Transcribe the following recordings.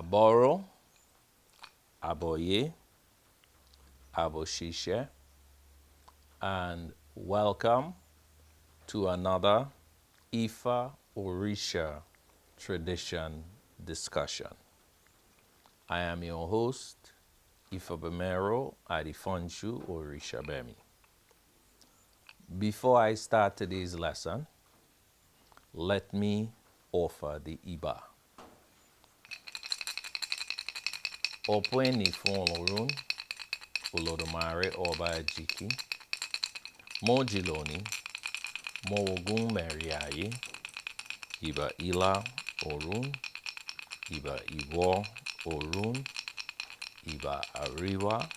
Aboro, Aboye, Aboshishe, and welcome to another Ifá Orisha tradition discussion. I am your host, Ifa Bemero Adifonchu Orisha Bemi. Before I start today's lesson, let me offer the Iba. Opwe ni fun Olorun, Olodumare Ọba Ejiki, Mojiloni, Moogun Meriaye, Iba Ila Orun, Iba Iwo Orun, Iba Ariwa,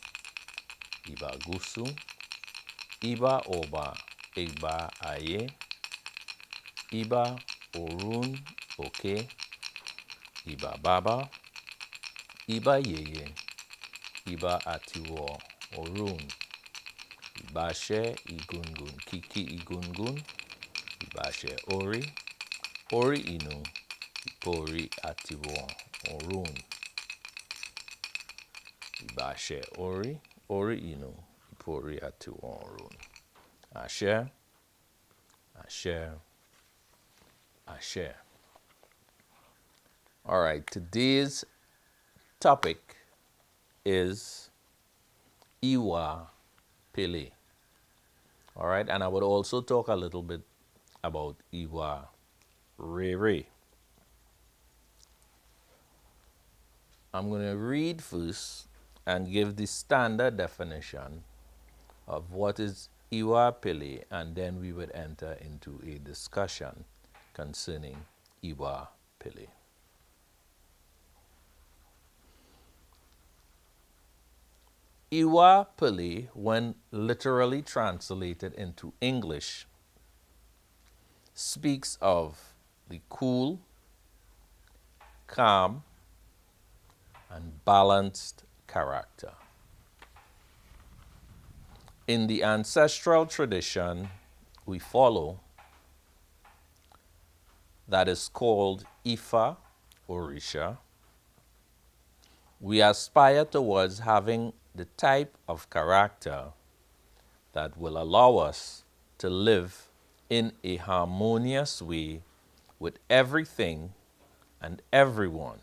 Iba Gusu, Iba Oba Igba Aye, Iba Orun Oke, Iba Baba, Iba Yeye, Iba Atiwo Orun, Iba She Igungun Kiki Igungun, Iba She Ori, Ori Inu, Ipori Atiwo Orun, Iba She Ori, Ori Inu, Ipori Atiwo Orun. Ashe, Ashe, Ashe. All right, today's topic is Iwa Pele. All right, and I would also talk a little bit about Iwa Rere. I'm going to read first and give the standard definition of what is Iwa Pele, and then we would enter into a discussion concerning Iwa Pele. Iwa Pele, when literally translated into English, speaks of the cool, calm, and balanced character. In the ancestral tradition we follow, that is called Ifá Orisha, we aspire towards having the type of character that will allow us to live in a harmonious way with everything and everyone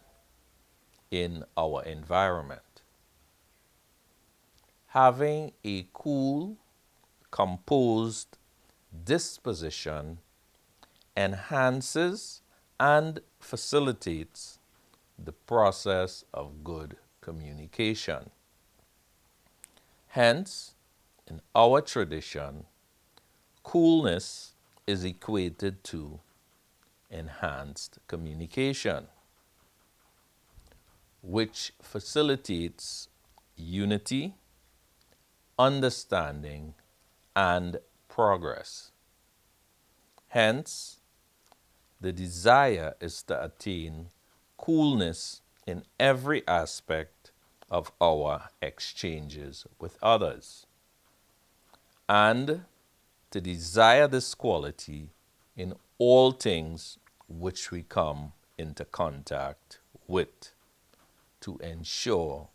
in our environment. Having a cool, composed disposition enhances and facilitates the process of good communication. Hence, in our tradition, coolness is equated to enhanced communication, which facilitates unity, understanding, and progress. Hence, the desire is to attain coolness in every aspect of our exchanges with others, and to desire this quality in all things which we come into contact with, to ensure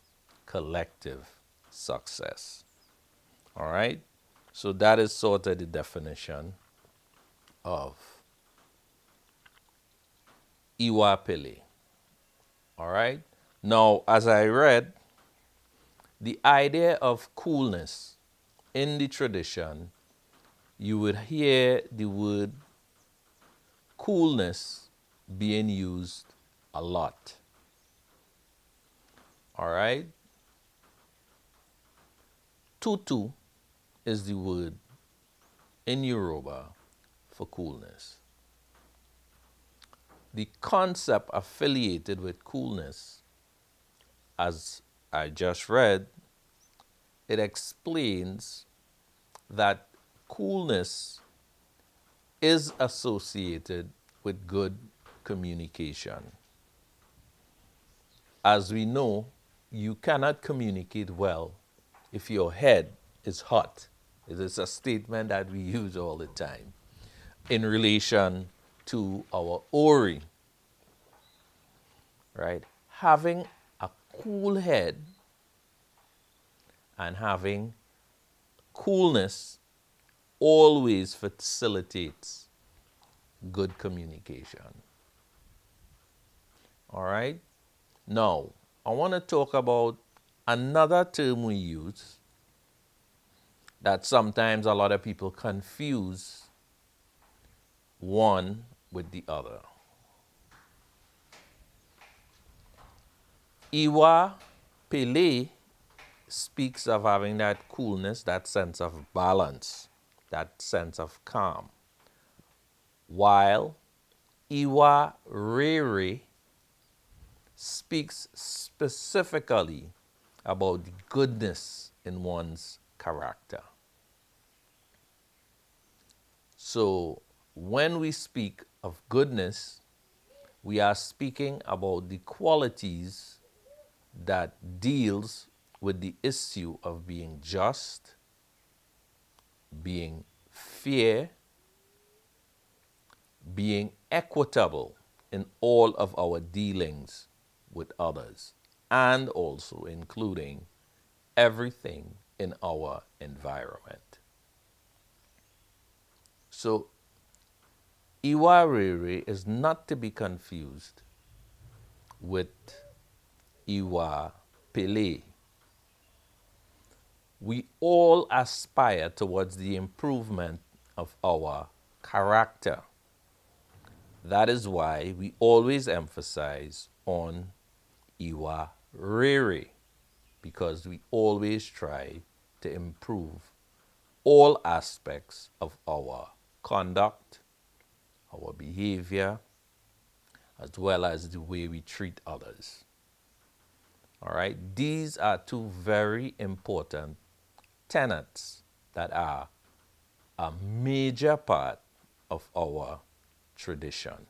collective success. All right? So that is sort of the definition of Iwa Pele. All right? Now, as I read, the idea of coolness in the tradition, you would hear the word coolness being used a lot. All right? Tutu is the word in Yoruba for coolness. The concept affiliated with coolness, as I just read, it explains that coolness is associated with good communication. As we know, you cannot communicate well if your head is hot. It is a statement that we use all the time in relation to our Ori, right? having a cool head and having coolness always facilitates good communication. All right? Now, I want to talk about another term we use that sometimes a lot of people confuse one with the other. Iwa Pele speaks of having that coolness, that sense of balance, that sense of calm, while Iwa Rere speaks specifically about the goodness in one's character. So when we speak of goodness, we are speaking about the qualities that deals with the issue of being just, being fair, being equitable in all of our dealings with others, and also including everything in our environment. So Iwa Rere is not to be confused with Iwa Pele. We all aspire towards the improvement of our character. That is why we always emphasize on Iwa Rere, because we always try to improve all aspects of our conduct, our behavior, as well as the way we treat others. All right, these are two very important tenets that are a major part of our tradition.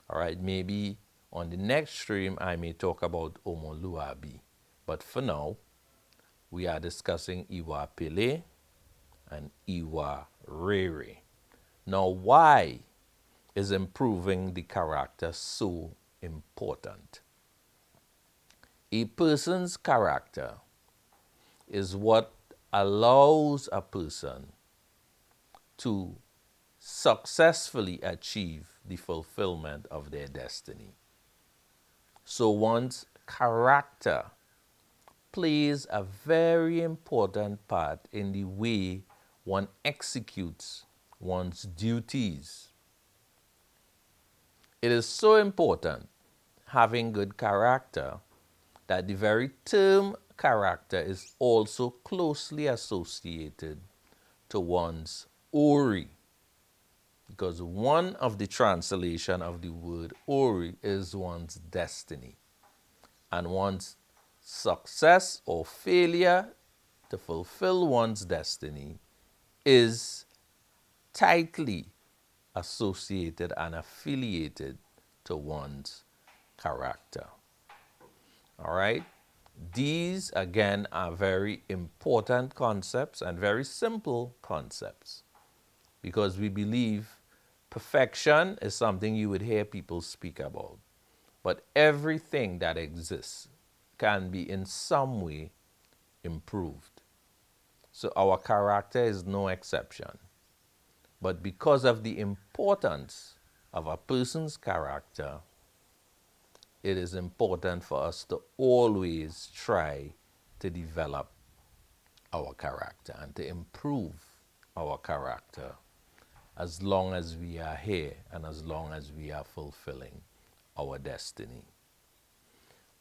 All right, maybe on the next stream I may talk about Omoluabi, but for now we are discussing Iwa Pele and Iwa Rere. Now, why is improving the character so important? A person's character is what allows a person to successfully achieve the fulfillment of their destiny. So one's character plays a very important part in the way one executes one's duties. It is so important having good character that the very term character is also closely associated to one's Ori, because one of the translation of the word Ori is one's destiny, and one's success or failure to fulfill one's destiny is tightly associated and affiliated to one's character. All right? These, again, are very important concepts and very simple concepts, because we believe perfection is something you would hear people speak about. But everything that exists can be in some way improved. So our character is no exception. But because of the importance of a person's character, it is important for us to always try to develop our character and to improve our character as long as we are here and as long as we are fulfilling our destiny.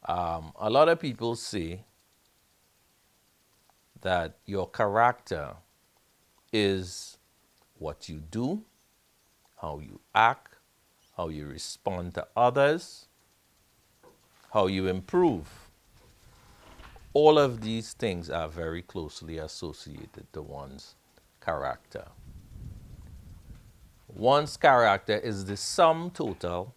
A lot of people say that your character is what you do, how you act, how you respond to others, how you improve. All of these things are very closely associated to one's character. One's character is the sum total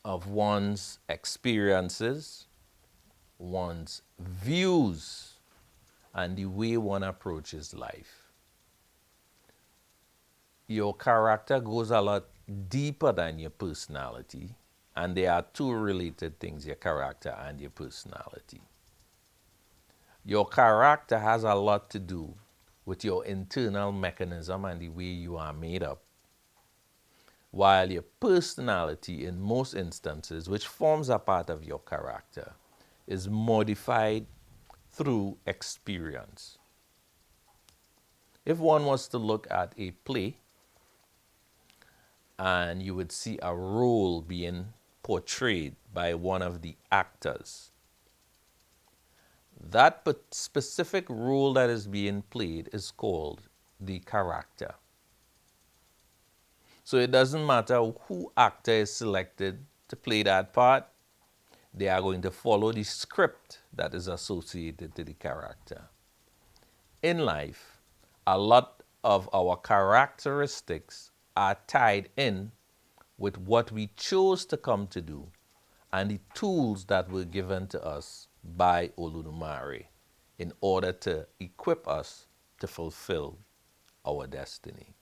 of one's experiences, one's views, and the way one approaches life. Your character goes a lot deeper than your personality. And they are two related things, your character and your personality. Your character has a lot to do with your internal mechanism and the way you are made up, while your personality, in most instances, which forms a part of your character, is modified through experience. If one was to look at a play, and you would see a role being portrayed by one of the actors, that specific role that is being played is called the character. So it doesn't matter who actor is selected to play that part, they are going to follow the script that is associated to the character. In life, a lot of our characteristics are tied in with what we chose to come to do and the tools that were given to us by Oludumare in order to equip us to fulfill our destiny.